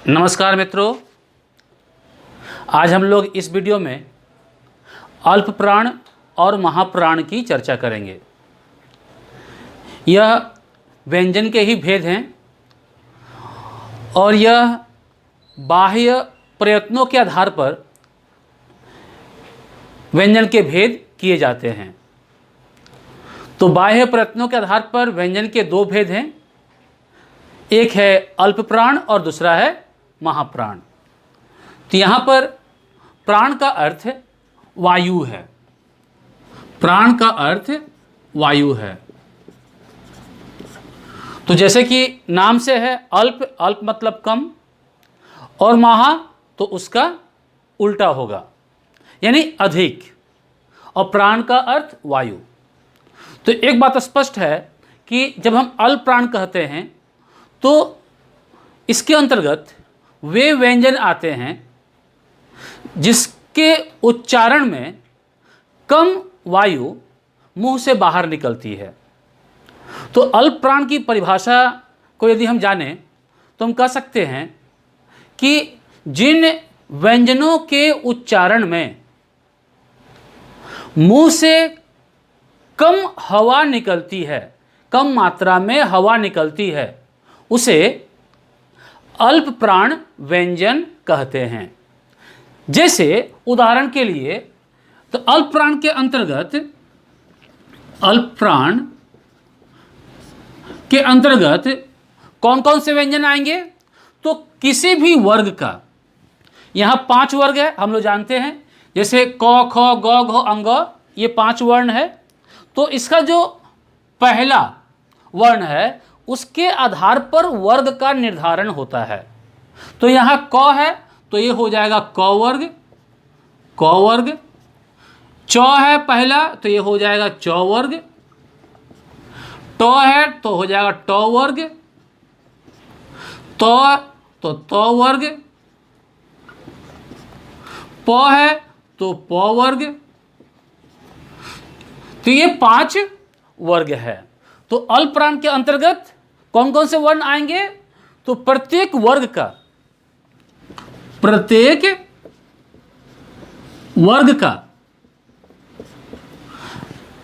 नमस्कार मित्रों, आज हम लोग इस वीडियो में अल्प प्राण और महाप्राण की चर्चा करेंगे। यह व्यंजन के ही भेद हैं और यह बाह्य प्रयत्नों के आधार पर व्यंजन के भेद किए जाते हैं। तो बाह्य प्रयत्नों के आधार पर व्यंजन के दो भेद हैं, एक है अल्प प्राण और दूसरा है महाप्राण। तो यहाँ पर प्राण का अर्थ वायु है। प्राण का अर्थ वायु है। तो जैसे कि नाम से है अल्प, अल्प मतलब कम, और महा तो उसका उल्टा होगा यानी अधिक, और प्राण का अर्थ वायु। तो एक बात स्पष्ट है कि जब हम अल्प प्राण कहते हैं तो इसके अंतर्गत वे व्यंजन आते हैं जिसके उच्चारण में कम वायु मुंह से बाहर निकलती है। तो अल्प प्राण की परिभाषा को यदि हम जानें तो हम कह सकते हैं कि जिन व्यंजनों के उच्चारण में मुंह से कम हवा निकलती है, कम मात्रा में हवा निकलती है, उसे अल्प प्राण व्यंजन कहते हैं। जैसे उदाहरण के लिए, तो अल्प प्राण के अंतर्गत, अल्प प्राण के अंतर्गत कौन कौन से व्यंजन आएंगे? तो किसी भी वर्ग का, यहां 5 वर्ग है, हम लोग जानते हैं, जैसे क, ख, ग, घ, अंग, ये 5 वर्ण है। तो इसका जो पहला वर्ण है उसके आधार पर वर्ग का निर्धारण होता है। तो यहाँ क है तो ये हो जाएगा क वर्ग, क वर्ग। च है पहला तो ये हो जाएगा च वर्ग। ट है तो हो जाएगा ट वर्ग। तो त वर्ग। प है तो प वर्ग। तो ये 5 वर्ग है। तो अल्प प्राण के अंतर्गत कौन कौन से वर्ण आएंगे? तो प्रत्येक वर्ग का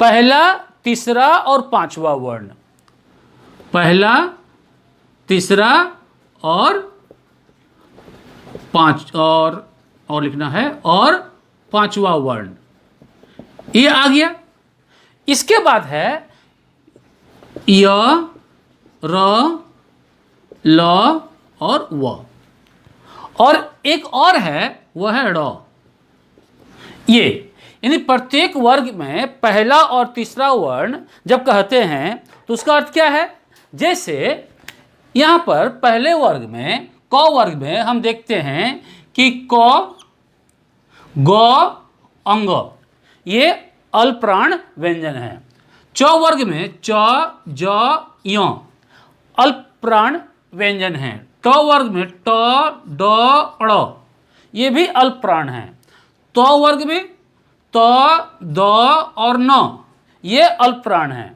पहला, तीसरा और 5वां वर्ण, पहला, तीसरा और 5 और लिखना है, और 5वां वर्ण, ये आ गया। इसके बाद है य, र, ल और व, और एक और है वह है ड़। ये यानी प्रत्येक वर्ग में पहला और तीसरा वर्ण जब कहते हैं तो उसका अर्थ क्या है? जैसे यहां पर पहले वर्ग में, क वर्ग में हम देखते हैं कि क, ग, अंग, ये अल्प प्राण व्यंजन है। च वर्ग में च, ज, य अल्प प्राण व्यंजन है। ट वर्ग में ट, ड, ड़ ये भी अल्प प्राण है। त वर्ग में त, द और न ये अल्प प्राण है।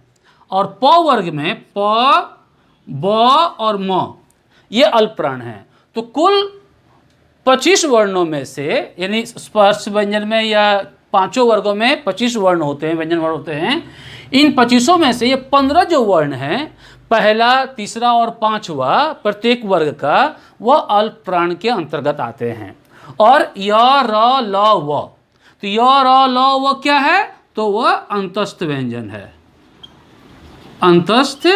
और प वर्ग में प, ब और म ये अल्प प्राण है। तो कुल 25 वर्णों में से, यानी स्पर्श व्यंजन में या 5 वर्गों में 25 वर्ण होते हैं, व्यंजन वर्ण होते हैं। इन 25 में से ये 15 जो वर्ण हैं, पहला, तीसरा और 5वां प्रत्येक वर्ग का, वह अल्प प्राण के अंतर्गत आते हैं। और य, र, ल, व, तो य, र, ल, व क्या है? तो वह अंतस्थ व्यंजन है। अंतस्थ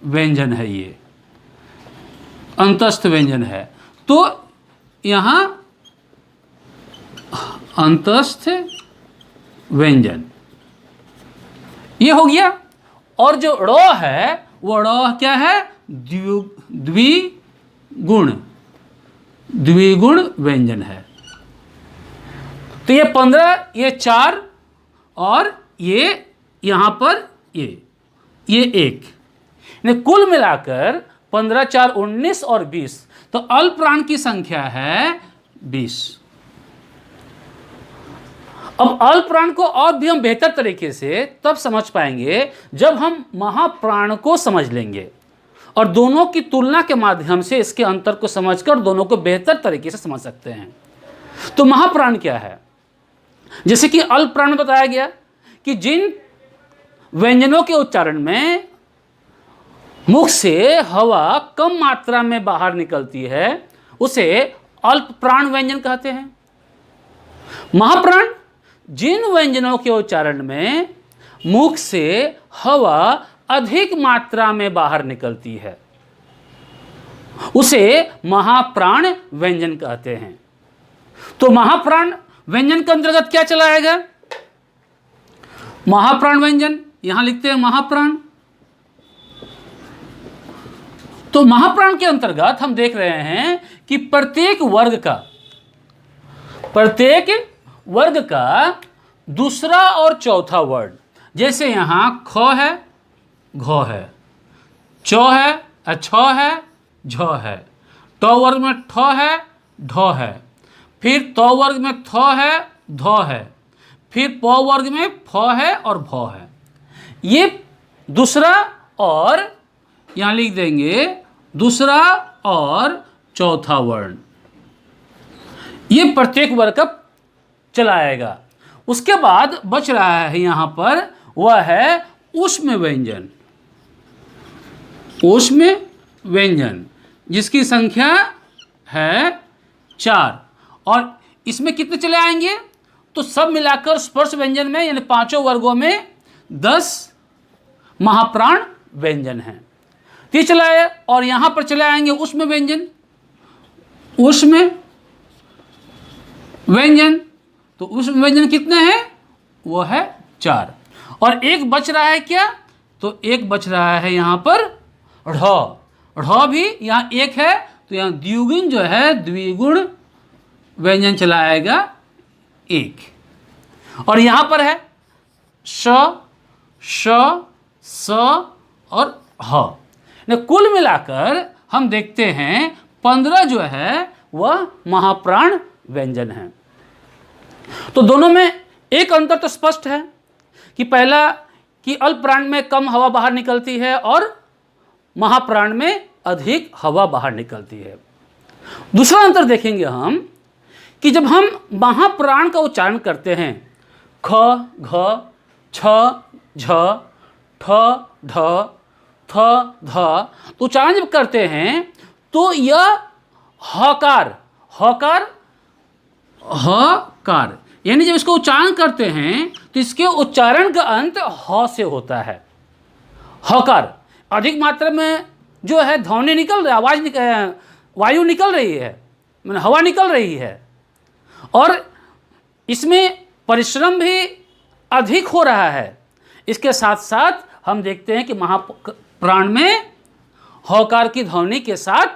व्यंजन है, ये अंतस्थ व्यंजन है। तो यहां अंतस्थ व्यंजन ये हो गया। और जो ड़ है वो ड़ क्या है? द्विगुण व्यंजन है। तो ये 15, ये 4 और ये यहां पर ये 1, कुल मिलाकर 15, 4, 19 और 20। तो अल्प प्राण की संख्या है 20। अब अल्प प्राण को और भी हम बेहतर तरीके से तब समझ पाएंगे जब हम महाप्राण को समझ लेंगे। और दोनों की तुलना के माध्यम से इसके अंतर को समझकर दोनों को बेहतर तरीके से समझ सकते हैं। तो महाप्राण क्या है? जैसे कि अल्प प्राण में बताया गया कि जिन व्यंजनों के उच्चारण में मुख से हवा कम मात्रा में बाहर निकलती है उसे अल्प प्राण व्यंजन कहते हैं। महाप्राण जिन व्यंजनों के उच्चारण में मुख से हवा अधिक मात्रा में बाहर निकलती है उसे महाप्राण व्यंजन कहते हैं। तो महाप्राण व्यंजन के अंतर्गत क्या चला आएगा? महाप्राण व्यंजन, यहां लिखते हैं महाप्राण। तो महाप्राण के अंतर्गत हम देख रहे हैं कि प्रत्येक वर्ग का दूसरा और चौथा वर्ण, जैसे यहां ख है, घ है, च है, छ है, झ है, ट वर्ग में ठ है, ढ है, फिर त वर्ग में थ है, ध है, फिर प वर्ग में फ है और भ है। ये दूसरा और यहां लिख देंगे दूसरा और चौथा वर्ण, ये प्रत्येक वर्ग का चला आएगा। उसके बाद बच रहा है यहां पर वह है ऊष्म व्यंजन। ऊष्म व्यंजन जिसकी संख्या है 4 और इसमें कितने चले आएंगे? तो सब मिलाकर स्पर्श व्यंजन में यानी पांचों वर्गों में 10 महाप्राण व्यंजन हैं। ये चला है और यहां पर चले आएंगे ऊष्म व्यंजन। ऊष्म व्यंजन, तो ऊष्म व्यंजन कितने हैं? वो है 4 और एक बच रहा है क्या? तो एक बच रहा है यहां पर ढ़। ढ़ भी यहां एक है तो यहां द्विगुण जो है द्विगुण व्यंजन चला आएगा 1 और यहां पर है श, श, स और ह। कुल मिलाकर हम देखते हैं 15 जो है वह महाप्राण व्यंजन है। तो दोनों में एक अंतर तो स्पष्ट है कि पहला कि अल्प प्राण में कम हवा बाहर निकलती है और महाप्राण में अधिक हवा बाहर निकलती है। दूसरा अंतर देखेंगे हम कि जब हम महाप्राण का उच्चारण करते हैं ख, घ, छ, झ, ठ, ढ, थ, ध, तो उच्चारण जब करते हैं तो यह हकार यानी जब इसको उच्चारण करते हैं तो इसके उच्चारण का अंत ह से होता है। हकार अधिक मात्रा में जो है ध्वनि निकल रही, आवाज वायु निकल रही है, मैंने हवा निकल रही है और इसमें परिश्रम भी अधिक हो रहा है। इसके साथ साथ हम देखते हैं कि महाप्राण में हकार की ध्वनि के साथ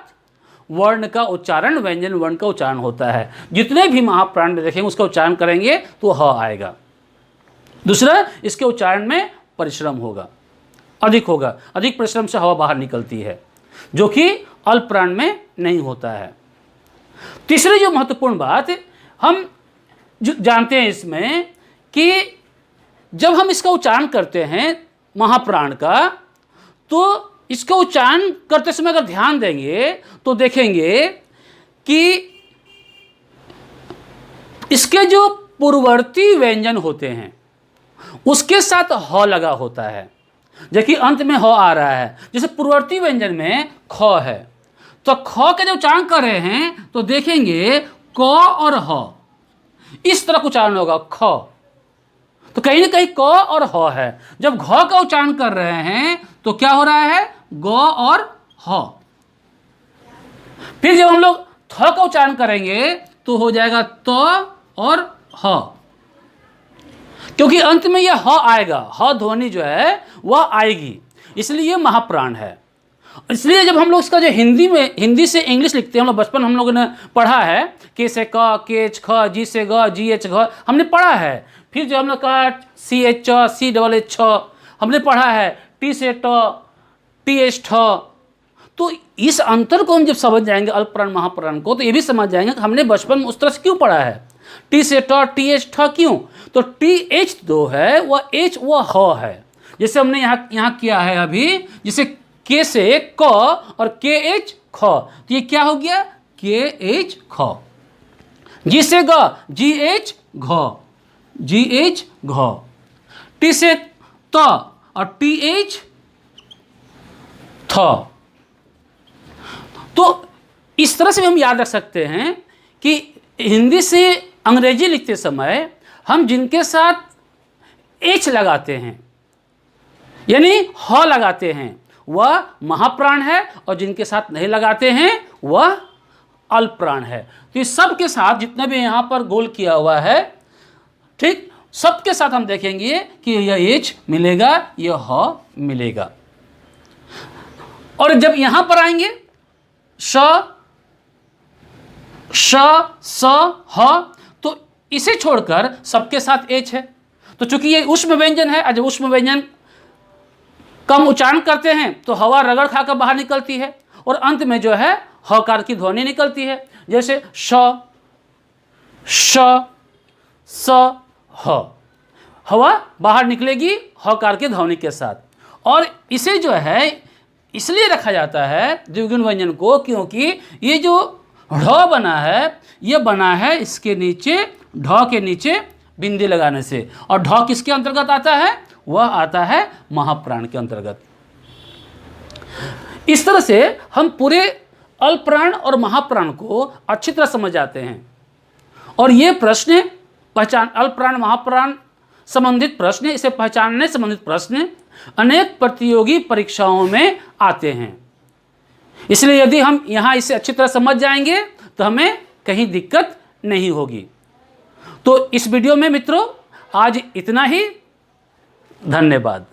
वर्ण का उच्चारण, व्यंजन वर्ण का उच्चारण होता है। जितने भी महाप्राण देखेंगे उसका उच्चारण करेंगे तो ह आएगा। दूसरा, इसके उच्चारण में परिश्रम होगा, अधिक होगा, अधिक परिश्रम से हवा बाहर निकलती है जो कि अल्प प्राण में नहीं होता है। तीसरी जो महत्वपूर्ण बात हम जो जानते हैं इसमें कि जब हम इसका उच्चारण करते हैं महाप्राण का, तो इसका उच्चारण करते समय अगर ध्यान देंगे तो देखेंगे कि इसके जो पूर्ववर्ती व्यंजन होते हैं उसके साथ ह लगा होता है, जबकि अंत में ह आ रहा है। जैसे पूर्ववर्ती व्यंजन में ख है तो ख के जब उच्चारण कर रहे हैं तो देखेंगे क और ह इस तरह उच्चारण होगा ख, तो कहीं ना कहीं क और ह है। जब घ का उच्चारण कर रहे हैं तो क्या हो रहा है? ग और ह। फिर जब हम लोग थ का उच्चारण करेंगे तो हो जाएगा त और ह, क्योंकि अंत में यह ह आएगा, ह ध्वनि जो है वह आएगी, इसलिए यह महाप्राण है। इसलिए जब हम लोग इसका जो हिंदी से इंग्लिश लिखते हैं, हम लोग बचपन हम लोगों ने पढ़ा है के से क, के च ख, जी से ग, जी एच घ, हमने पढ़ा है। फिर जो हमने कहा सी एच च, सी डबल एच छ, हमने पढ़ा है टी से ट, टी एच ठ। तो इस अंतर को हम जब समझ जाएंगे अल्प प्राण महाप्राण को, तो ये भी समझ जाएंगे कि हमने बचपन में उस तरह से क्यों पढ़ा है। टी से ट, टी एच ठ क्यों? तो टी एच जो है वह एच वह ह है। जैसे हमने यहाँ किया है अभी, जैसे के से क और के एच ख, तो ये क्या हो गया, के एच ख। जी से ग, जी एच घ, जी एच घ। टी से त और टी एच थ। तो इस तरह से भी हम याद रख सकते हैं कि हिंदी से अंग्रेजी लिखते समय हम जिनके साथ एच लगाते हैं यानी ह लगाते हैं वह महाप्राण है, और जिनके साथ नहीं लगाते हैं वह अल्पप्राण है। तो इस सब के साथ जितने भी यहाँ पर गोल किया हुआ है, ठीक, सबके साथ हम देखेंगे कि यह एच मिलेगा, यह ह मिलेगा। और जब यहां पर आएंगे श, श, स, ह, तो इसे छोड़कर सबके साथ एच है। तो चूंकि ये ऊष्म व्यंजन है, जब ऊष्म व्यंजन कम उच्चारण करते हैं तो हवा रगड़ खाकर बाहर निकलती है, और अंत में जो है हकार की ध्वनि निकलती है, जैसे श, श, स, ह। हवा बाहर निकलेगी हकार की ध्वनि के साथ। और इसे जो है इसलिए रखा जाता है द्विगुण व्यंजन को, क्योंकि ये जो ढ बना है, ये बना है इसके नीचे, ढ के नीचे बिंदी लगाने से। और ढ किसके अंतर्गत आता है, वह आता है महाप्राण के अंतर्गत। इस तरह से हम पूरे अल्पप्राण और महाप्राण को अच्छी तरह समझ जाते हैं। और ये प्रश्न पहचान, अल्पप्राण महाप्राण संबंधित प्रश्न, इसे पहचानने संबंधित प्रश्न अनेक प्रतियोगी परीक्षाओं में आते हैं। इसलिए यदि हम यहाँ इसे अच्छी तरह समझ जाएंगे तो हमें कहीं दिक्कत नहीं होगी। तो इस वीडियो में मित्रों आज इतना ही। धन्यवाद।